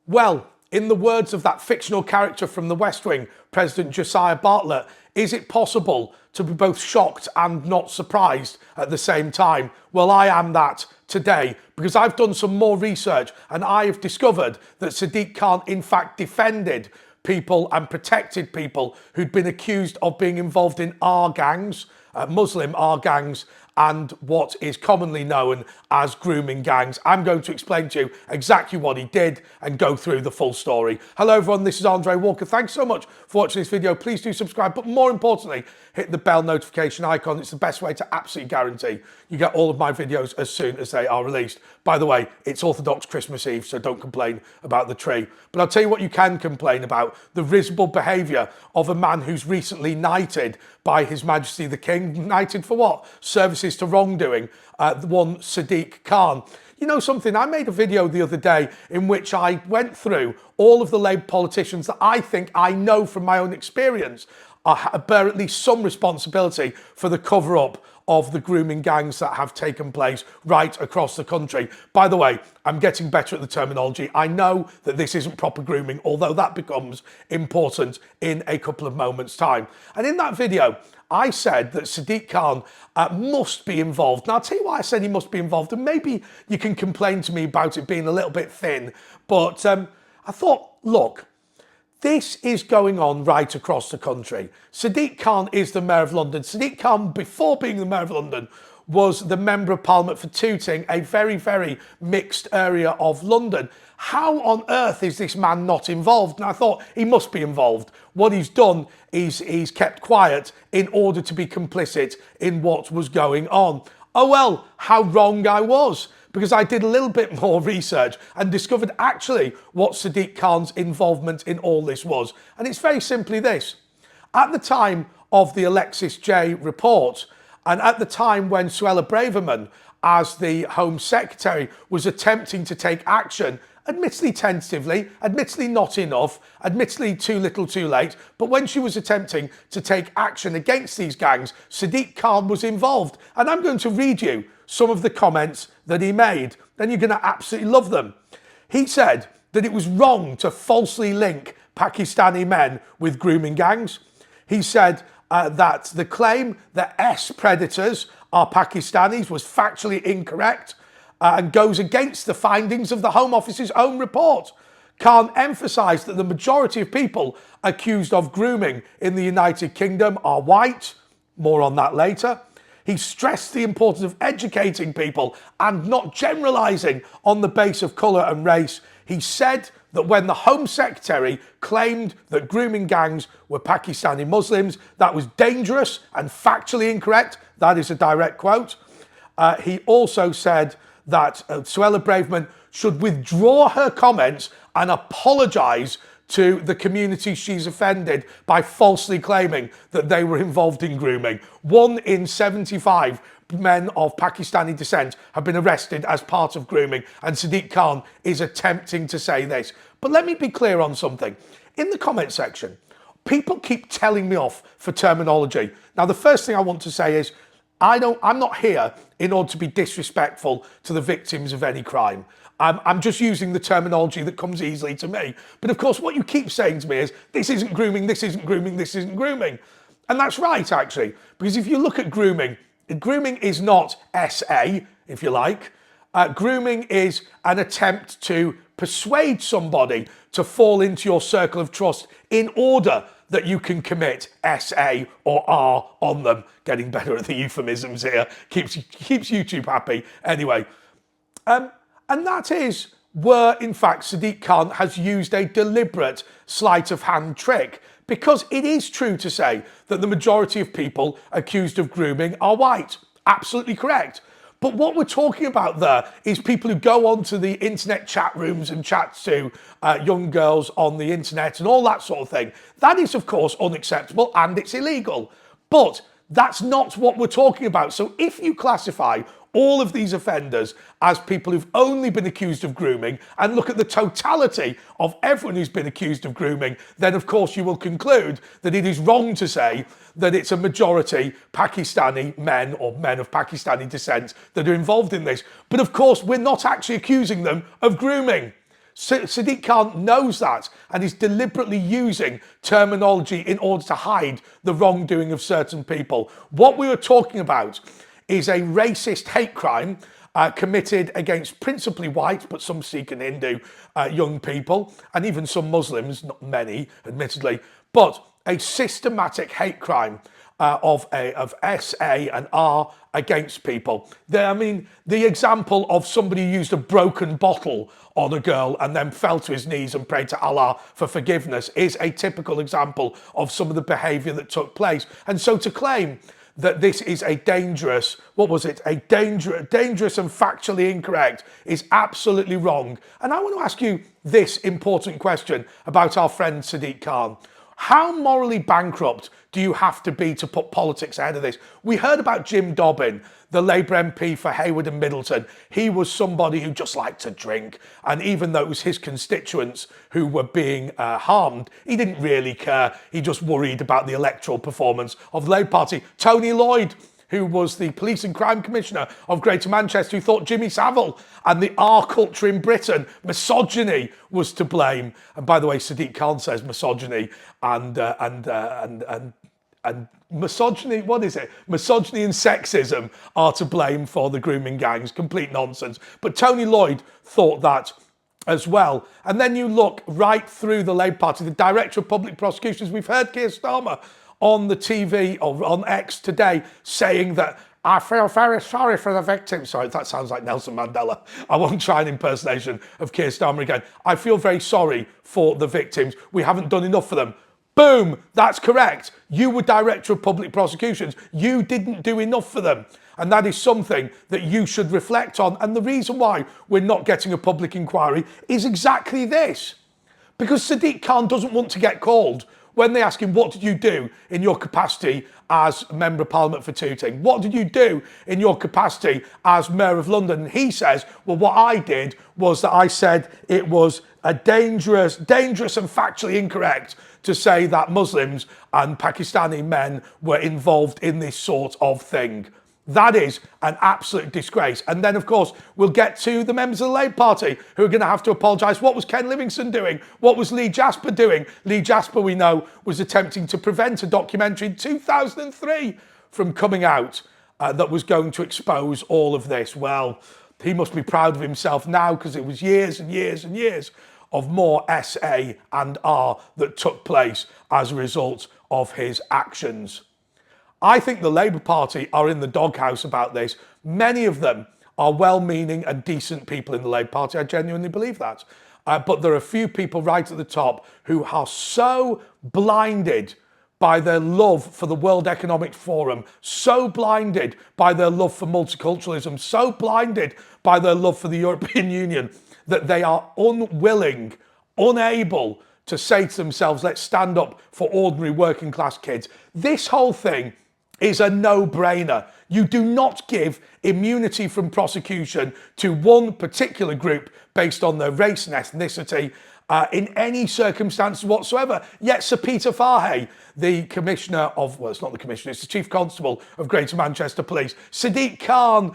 Well, in the words of that fictional character from The West Wing, President Josiah Bartlet, is it possible to be both shocked and not surprised at the same time? Well, I am that today because I've done some more research and I have discovered that Sadiq Khan in fact defended people and protected people who'd been accused of being involved in R gangs, Muslim R gangs, and what is commonly known as grooming gangs. I'm going to explain to you exactly what he did and go through the full story. Hello everyone, this is Andre Walker. Thanks so much for watching this video. Please do subscribe, but more importantly, hit the bell notification icon. It's the best way to absolutely guarantee you get all of my videos as soon as they are released. By the way, it's Orthodox Christmas Eve, so don't complain about the tree. But I'll tell you what you can complain about: the risible behaviour of a man who's recently knighted by His Majesty the King. Knighted for what? Services to wrongdoing. One Sadiq Khan. You know something, I made a video the other day in which I went through all of the Labour politicians that I think I know from my own experience bear at least some responsibility for the cover-up of the grooming gangs that have taken place right across the country. By the way, I'm getting better at the terminology. I know that this isn't proper grooming, although that becomes important in a couple of moments' time. And in that video, I said that Sadiq Khan must be involved. Now, I'll tell you why I said he must be involved, and maybe you can complain to me about it being a little bit thin, but I thought, look, this is going on right across the country. Sadiq Khan is the Mayor of London. Sadiq Khan, before being the Mayor of London, was the Member of Parliament for Tooting, a very, very mixed area of London. How on earth is this man not involved? And I thought he must be involved. What he's done is he's kept quiet in order to be complicit in what was going on. Oh well, how wrong I was, because I did a little bit more research and discovered actually what Sadiq Khan's involvement in all this was. And it's very simply this. At the time of the Alexis J report, and at the time when Suella Braverman, as the Home Secretary, was attempting to take action, admittedly tentatively, admittedly not enough, admittedly too little too late, but when she was attempting to take action against these gangs, Sadiq Khan was involved. And I'm going to read you some of the comments that he made, then you're going to absolutely love them. He said that it was wrong to falsely link Pakistani men with grooming gangs. He said that the claim that S predators are Pakistanis was factually incorrect and goes against the findings of the Home Office's own report. Khan emphasised that the majority of people accused of grooming in the United Kingdom are white. More on that later. He stressed the importance of educating people and not generalising on the basis of colour and race. He said that when the Home Secretary claimed that grooming gangs were Pakistani Muslims, that was dangerous and factually incorrect. That is a direct quote. He also said that Suella Braverman should withdraw her comments and apologise to the community she's offended by falsely claiming that they were involved in grooming. 1 in 75 men of Pakistani descent have been arrested as part of grooming, and Sadiq Khan is attempting to say this. But let me be clear on something. In the comment section, people keep telling me off for terminology. Now, the first thing I want to say is, I'm not here in order to be disrespectful to the victims of any crime. I'm just using the terminology that comes easily to me. But of course, what you keep saying to me is, this isn't grooming, this isn't grooming, this isn't grooming. And that's right, actually, because if you look at grooming, grooming is not SA, if you like. Grooming is an attempt to persuade somebody to fall into your circle of trust in order that you can commit SA or R on them. Getting better at the euphemisms here. Keeps YouTube happy. Anyway, and that is where, in fact, Sadiq Khan has used a deliberate sleight of hand trick, because it is true to say that the majority of people accused of grooming are white. Absolutely correct. But what we're talking about there is people who go onto the internet chat rooms and chat to young girls on the internet and all that sort of thing. That is, of course, unacceptable and it's illegal. But that's not what we're talking about. So if you classify all of these offenders as people who've only been accused of grooming and look at the totality of everyone who's been accused of grooming, then of course you will conclude that it is wrong to say that it's a majority Pakistani men or men of Pakistani descent that are involved in this. But of course, we're not actually accusing them of grooming. Sadiq Khan knows that and is deliberately using terminology in order to hide the wrongdoing of certain people. What we were talking about is a racist hate crime committed against principally white, but some Sikh and Hindu young people, and even some Muslims, not many, admittedly, but a systematic hate crime of S, A and R against people. I mean, the example of somebody who used a broken bottle on a girl and then fell to his knees and prayed to Allah for forgiveness is a typical example of some of the behaviour that took place. And so to claim that this is a dangerous, dangerous and factually incorrect is absolutely wrong. And I want to ask you this important question about our friend Sadiq Khan. How morally bankrupt do you have to be to put politics ahead of this? We heard about Jim Dobbin, the Labour MP for Hayward and Middleton. He was somebody who just liked to drink. And even though it was his constituents who were being harmed, he didn't really care. He just worried about the electoral performance of the Labour Party. Tony Lloyd, who was the Police and Crime Commissioner of Greater Manchester, who thought Jimmy Savile and the R culture in Britain, misogyny, was to blame. And by the way, Sadiq Khan says misogyny and misogyny, what is it? Misogyny and sexism are to blame for the grooming gangs. Complete nonsense. But Tony Lloyd thought that as well. And then you look right through the Labour Party, the Director of Public Prosecutions. We've heard Keir Starmer on the TV or on X today saying that I feel very sorry for the victims. Sorry, that sounds like Nelson Mandela. I won't try an impersonation of Keir Starmer again. I feel very sorry for the victims. We haven't done enough for them. Boom, that's correct. You were Director of Public Prosecutions. You didn't do enough for them. And that is something that you should reflect on. And the reason why we're not getting a public inquiry is exactly this. Because Sadiq Khan doesn't want to get called when they ask him, what did you do in your capacity as Member of Parliament for Tooting? What did you do in your capacity as Mayor of London? And he says, well, what I did was that I said it was a dangerous and factually incorrect to say that Muslims and Pakistani men were involved in this sort of thing. That is an absolute disgrace. And then, of course, we'll get to the members of the Labour Party who are going to have to apologise. What was Ken Livingstone doing? What was Lee Jasper doing? Lee Jasper, we know, was attempting to prevent a documentary in 2003 from coming out that was going to expose all of this. Well, he must be proud of himself now because it was years and years and years of more S, A and R that took place as a result of his actions. I think the Labour Party are in the doghouse about this. Many of them are well-meaning and decent people in the Labour Party. I genuinely believe that. But there are a few people right at the top who are so blinded by their love for the World Economic Forum, so blinded by their love for multiculturalism, so blinded by their love for the European Union, that they are unwilling, unable to say to themselves, let's stand up for ordinary working class kids. This whole thing is a no-brainer. You do not give immunity from prosecution to one particular group based on their race and ethnicity in any circumstances whatsoever. Yet Sir Peter Fahey, the Commissioner of, well, it's not the Commissioner, it's the Chief Constable of Greater Manchester Police, Sadiq Khan,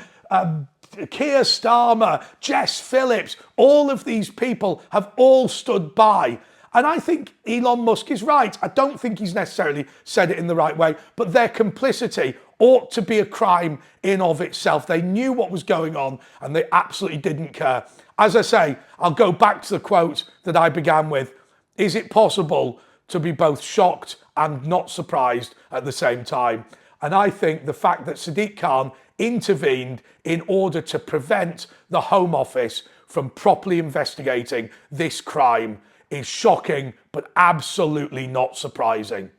Keir Starmer, Jess Phillips, all of these people have all stood by. And I think Elon Musk is right. I don't think he's necessarily said it in the right way, but their complicity ought to be a crime in of itself. They knew what was going on and they absolutely didn't care. As I say, I'll go back to the quote that I began with. Is it possible to be both shocked and not surprised at the same time? And I think the fact that Sadiq Khan intervened in order to prevent the Home Office from properly investigating this crime is shocking, but absolutely not surprising.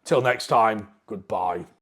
Till next time, goodbye.